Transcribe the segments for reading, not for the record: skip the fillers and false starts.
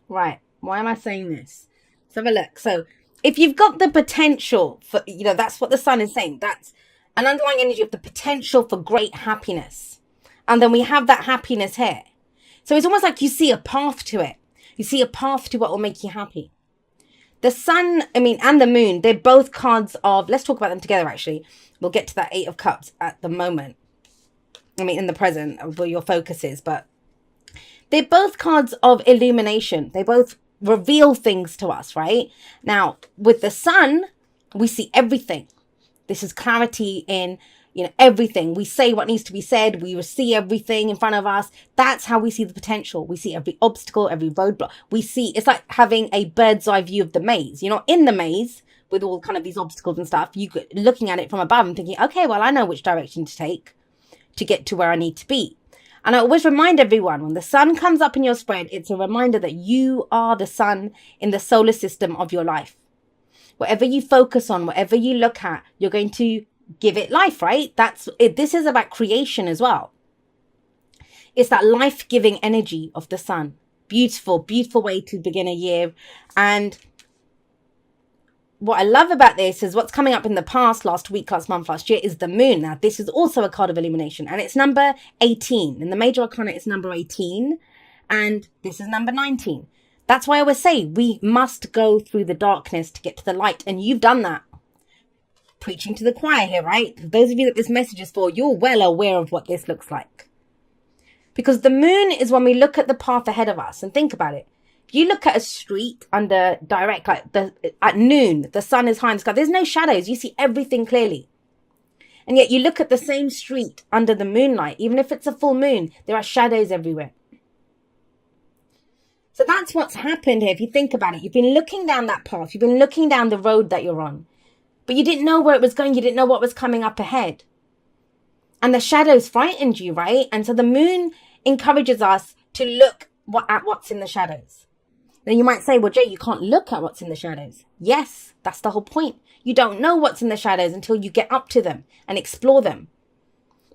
Right. Why am I saying this? Let's have a look. So, if you've got the potential for, that's what the sun is saying. That's an underlying energy of the potential for great happiness. And then we have that happiness here. So, it's almost like you see a path to it. You see a path to what will make you happy. The sun, and the moon, they're both cards of, let's talk about them together actually. We'll get to that Eight of Cups at the moment. In the present, where your focus is, but they're both cards of illumination. They both reveal things to us, right? Now, with the sun, we see everything. This is clarity in, everything. We say what needs to be said. We see everything in front of us. That's how we see the potential. We see every obstacle, every roadblock. It's like having a bird's eye view of the maze. You're not in the maze with all kind of these obstacles and stuff. Looking at it from above and thinking, okay, well, I know which direction to take to get to where I need to be. And I always remind everyone, when the sun comes up in your spread, it's a reminder that you are the sun in the solar system of your life. Whatever you focus on, whatever you look at, you're going to give it life, right? That's it. This is about creation as well. It's that life-giving energy of the sun. Beautiful, beautiful way to begin a year. And what I love about this is what's coming up in the past, last week, last month, last year, is the moon. Now, this is also a card of illumination, and it's number 18. In the major arcana, it's number 18, and this is number 19. That's why I always say we must go through the darkness to get to the light, and you've done that. Preaching to the choir here, right? Those of you that this message is for, you're well aware of what this looks like. Because the moon is when we look at the path ahead of us, and think about it. If you look at a street under direct, at noon, the sun is high in the sky. There's no shadows. You see everything clearly. And yet you look at the same street under the moonlight, even if it's a full moon, there are shadows everywhere. So that's what's happened here. If you think about it, you've been looking down that path. You've been looking down the road that you're on. But you didn't know where it was going. You didn't know what was coming up ahead. And the shadows frightened you, right? And so the moon encourages us to look at what's in the shadows. Then you might say, well, Jay, you can't look at what's in the shadows. Yes, that's the whole point. You don't know what's in the shadows until you get up to them and explore them.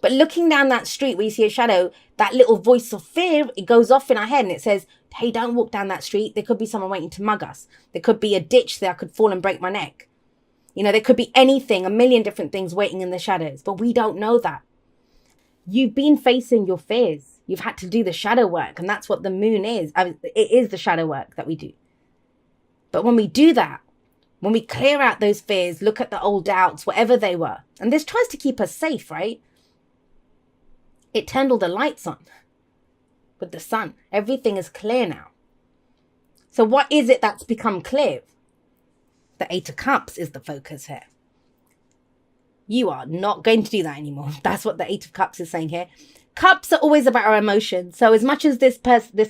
But looking down that street where you see a shadow, that little voice of fear, it goes off in our head and it says, hey, don't walk down that street. There could be someone waiting to mug us. There could be a ditch that I could fall and break my neck. There could be anything, a million different things waiting in the shadows. But we don't know that. You've been facing your fears. You've had to do the shadow work, and that's what the moon is. It is the shadow work that we do. But when we do that, when we clear out those fears, look at the old doubts, whatever they were, and this tries to keep us safe, right? It turned all the lights on with the sun. Everything is clear now. So what is it that's become clear? The Eight of Cups is the focus here. You are not going to do that anymore. That's what the Eight of Cups is saying here. Cups are always about our emotions. So as much as this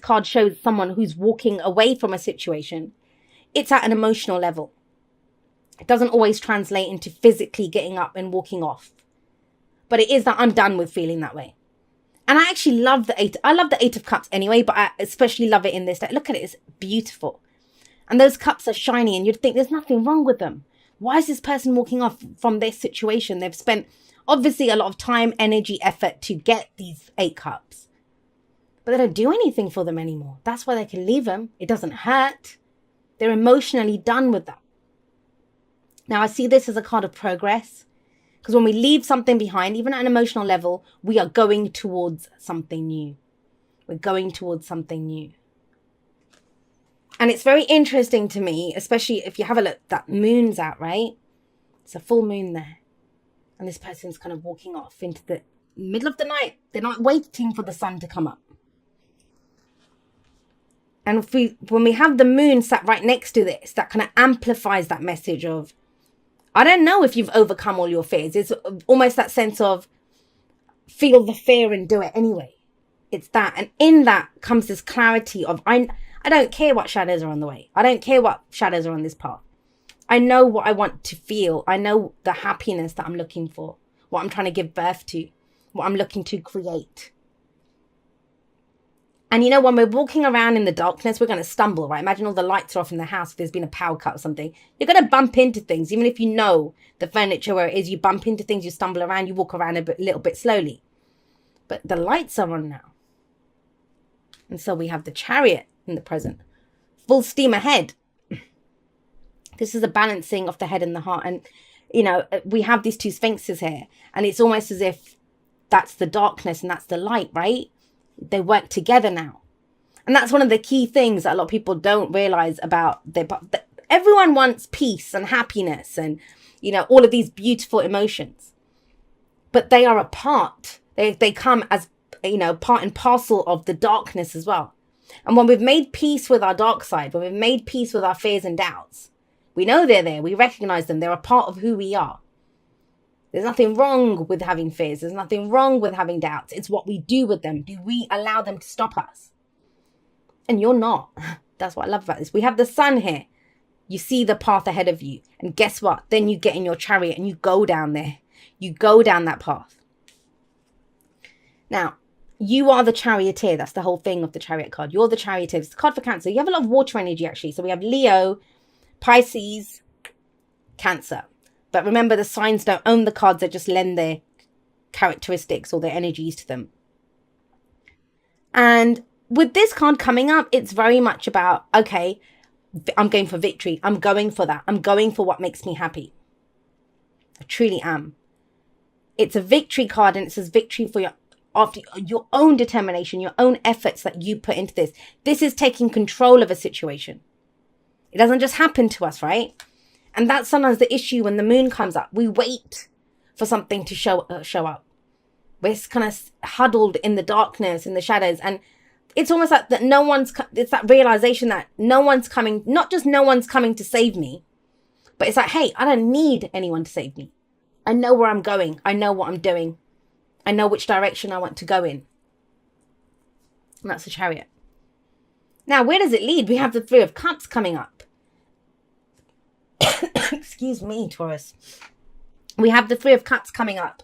card shows someone who's walking away from a situation, it's at an emotional level. It doesn't always translate into physically getting up and walking off. But it is that I'm done with feeling that way. And I actually love the Eight. I love the Eight of Cups anyway, but I especially love it in this deck. Look at it. It's beautiful. And those cups are shiny and you'd think there's nothing wrong with them. Why is this person walking off from this situation? They've spent obviously a lot of time, energy, effort to get these 8 cups. But they don't do anything for them anymore. That's why they can leave them. It doesn't hurt. They're emotionally done with that. Now, I see this as a card of progress. Because when we leave something behind, even at an emotional level, we are going towards something new. We're going towards something new. And it's very interesting to me, especially if you have a look, that moon's out, right? It's a full moon there. And this person's kind of walking off into the middle of the night. They're not waiting for the sun to come up. And when we have the moon sat right next to this, that kind of amplifies that message of, I don't know if you've overcome all your fears. It's almost that sense of feel the fear and do it anyway. It's that. And in that comes this clarity of, I don't care what shadows are on the way. I don't care what shadows are on this path. I know what I want to feel. I know the happiness that I'm looking for, what I'm trying to give birth to, what I'm looking to create. And when we're walking around in the darkness, we're going to stumble, right? Imagine all the lights are off in the house. If there's been a power cut or something, you're going to bump into things. Even if you know the furniture where it is, you bump into things, you stumble around, you walk around a little bit slowly. But the lights are on now. And so we have the Chariot in the present. full steam ahead. This is a balancing of the head and the heart. And, we have these two sphinxes here. And it's almost as if that's the darkness and that's the light, right? They work together now. And that's one of the key things that a lot of people don't realize about everyone wants peace and happiness and, all of these beautiful emotions. But they are a part. They come as, part and parcel of the darkness as well. And when we've made peace with our dark side, when we've made peace with our fears and doubts, we know they're there. We recognize them. They're a part of who we are. There's nothing wrong with having fears. There's nothing wrong with having doubts. It's what we do with them. Do we allow them to stop us? And you're not. That's what I love about this. We have the sun here. You see the path ahead of you. And guess what? Then you get in your chariot and you go down there. You go down that path. Now, you are the charioteer. That's the whole thing of the chariot card. You're the charioteer. It's the card for Cancer. You have a lot of water energy, actually. So we have Leo, Pisces, Cancer. But remember, the signs don't own the cards. They just lend their characteristics or their energies to them. And with this card coming up, it's very much about, okay, I'm going for victory. I'm going for that. I'm going for what makes me happy. I truly am. It's a victory card, and it says victory for your own determination, your own efforts that you put into this. This is taking control of a situation. It doesn't just happen to us, right? And that's sometimes the issue when the moon comes up. We wait for something to show up. We're kind of huddled in the darkness, in the shadows. And it's almost like that it's that realization that no one's coming, not just no one's coming to save me, but it's like, hey, I don't need anyone to save me. I know where I'm going. I know what I'm doing. I know which direction I want to go in. And that's the Chariot. Now, where does it lead? We have the Three of Cups coming up. Excuse me, Taurus. We have the Three of Cups coming up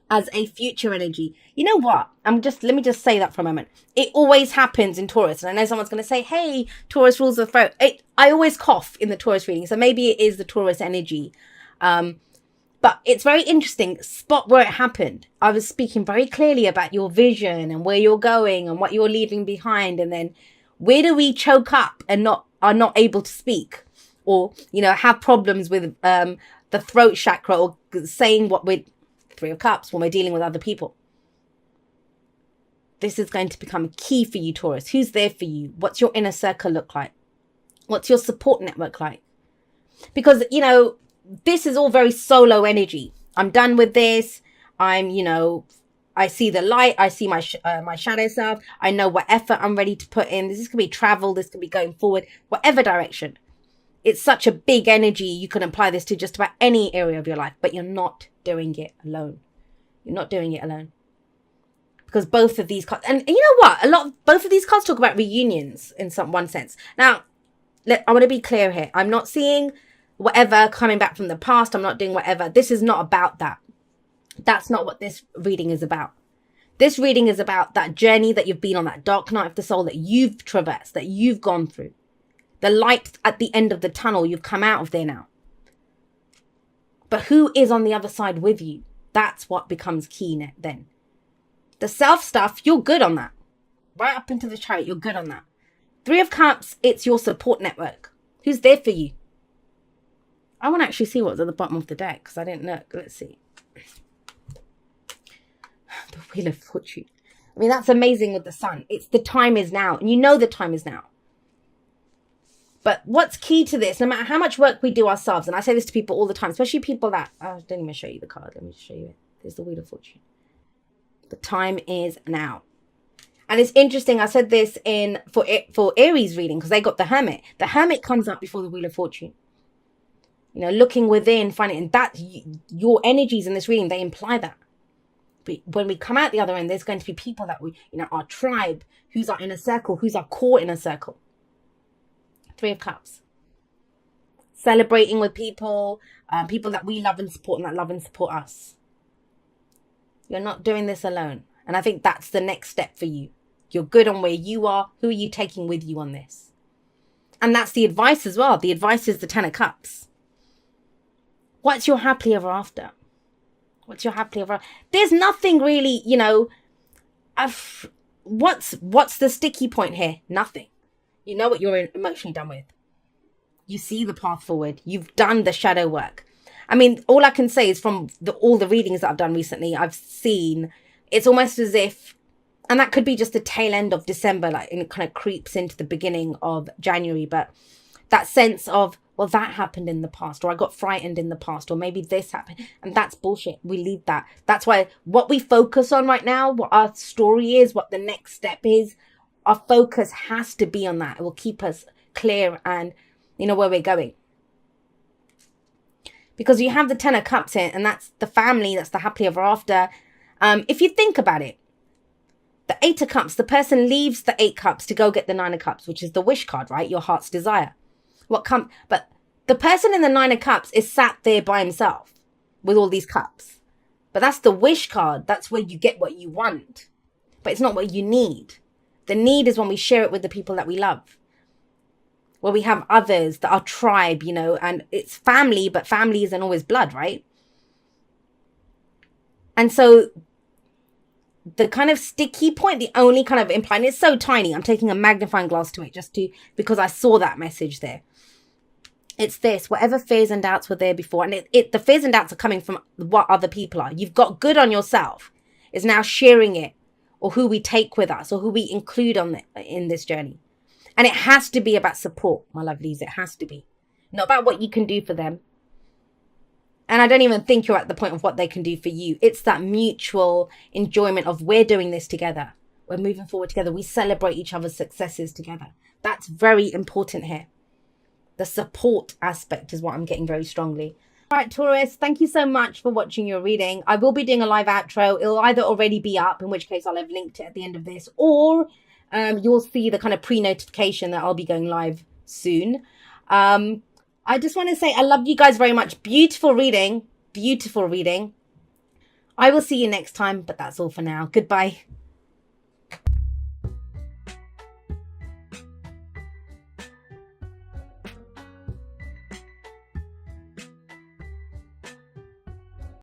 as a future energy. You know what? Let me just say that for a moment. It always happens in Taurus. And I know someone's going to say, hey, Taurus rules the throat. I always cough in the Taurus reading. So maybe it is the Taurus energy. But it's very interesting. Spot where it happened. I was speaking very clearly about your vision and where you're going and what you're leaving behind. And then where do we choke up and are not able to speak? Or, have problems with the throat chakra or saying what we're Three of Cups when we're dealing with other people. This is going to become key for you, Taurus. Who's there for you? What's your inner circle look like? What's your support network like? Because, this is all very solo energy. I'm done with this. I see the light. I see my shadow self. I know what effort I'm ready to put in. This could be travel. This could be going forward, whatever direction. It's such a big energy. You can apply this to just about any area of your life, but you're not doing it alone. You're not doing it alone. Because both of these cards, and you know what? Both of these cards talk about reunions in one sense. Now, I want to be clear here. I'm not seeing whatever coming back from the past. I'm not doing whatever. This is not about that. That's not what this reading is about. This reading is about that journey that you've been on, that dark night of the soul that you've traversed, that you've gone through. The light at the end of the tunnel, you've come out of there now. But who is on the other side with you? That's what becomes key then. The self stuff, you're good on that. Right up into the Chariot, you're good on that. Three of Cups, it's your support network. Who's there for you? I want to actually see what's at the bottom of the deck because I didn't look. Let's see. The Wheel of Fortune. I mean, that's amazing with the Sun. It's the time is now. And you know the time is now. But what's key to this, no matter how much work we do ourselves, and I say this to people all the time, especially people that, I didn't even show you the card. Let me just show you it. There's the Wheel of Fortune. The time is now. And it's interesting. I said this for Aries reading because they got the Hermit. The Hermit comes up before the Wheel of Fortune. Looking within, finding that your energies in this reading, they imply that. But when we come out the other end, there's going to be people that we, our tribe, who's our inner circle, who's our core inner circle. Three of Cups. Celebrating with people, people that we love and support and that love and support us. You're not doing this alone. And I think that's the next step for you. You're good on where you are. Who are you taking with you on this? And that's the advice as well. The advice is the Ten of Cups. What's your happily ever after? What's your happily ever after? There's nothing really, what's the sticky point here? Nothing. You know what you're emotionally done with. You see the path forward. You've done the shadow work. I mean, all I can say is from all the readings that I've done recently, I've seen it's almost as if, and that could be just the tail end of December, like, and it kind of creeps into the beginning of January. But that sense of, well, that happened in the past, or I got frightened in the past, or maybe this happened. And that's bullshit. We leave that. That's why what we focus on right now, what our story is, what the next step is, our focus has to be on that. It will keep us clear and where we're going. Because you have the Ten of Cups in, and that's the family, that's the happily ever after. If you think about it, the Eight of Cups, the person leaves the Eight Cups to go get the Nine of Cups, which is the wish card, right? Your heart's desire. But the person in the Nine of Cups is sat there by himself with all these cups. But that's the wish card. That's where you get what you want. But it's not what you need. The need is when we share it with the people that we love. Where we have others that are tribe, and it's family, but family isn't always blood, right? And so the kind of sticky point, the only kind of implying, it's so tiny. I'm taking a magnifying glass to it because I saw that message there. It's this, whatever fears and doubts were there before. And the fears and doubts are coming from what other people are. You've got good on yourself. It's now sharing it, or who we take with us, or who we include in this journey. And it has to be about support, my lovelies. It has to be. Not about what you can do for them. And I don't even think you're at the point of what they can do for you. It's that mutual enjoyment of we're doing this together. We're moving forward together. We celebrate each other's successes together. That's very important here. The support aspect is what I'm getting very strongly. All right, Taurus, thank you so much for watching your reading. I will be doing a live outro. It'll either already be up, in which case I'll have linked it at the end of this, or you'll see the kind of pre-notification that I'll be going live soon. I just want to say I love you guys very much. Beautiful reading. Beautiful reading. I will see you next time, but that's all for now. Goodbye.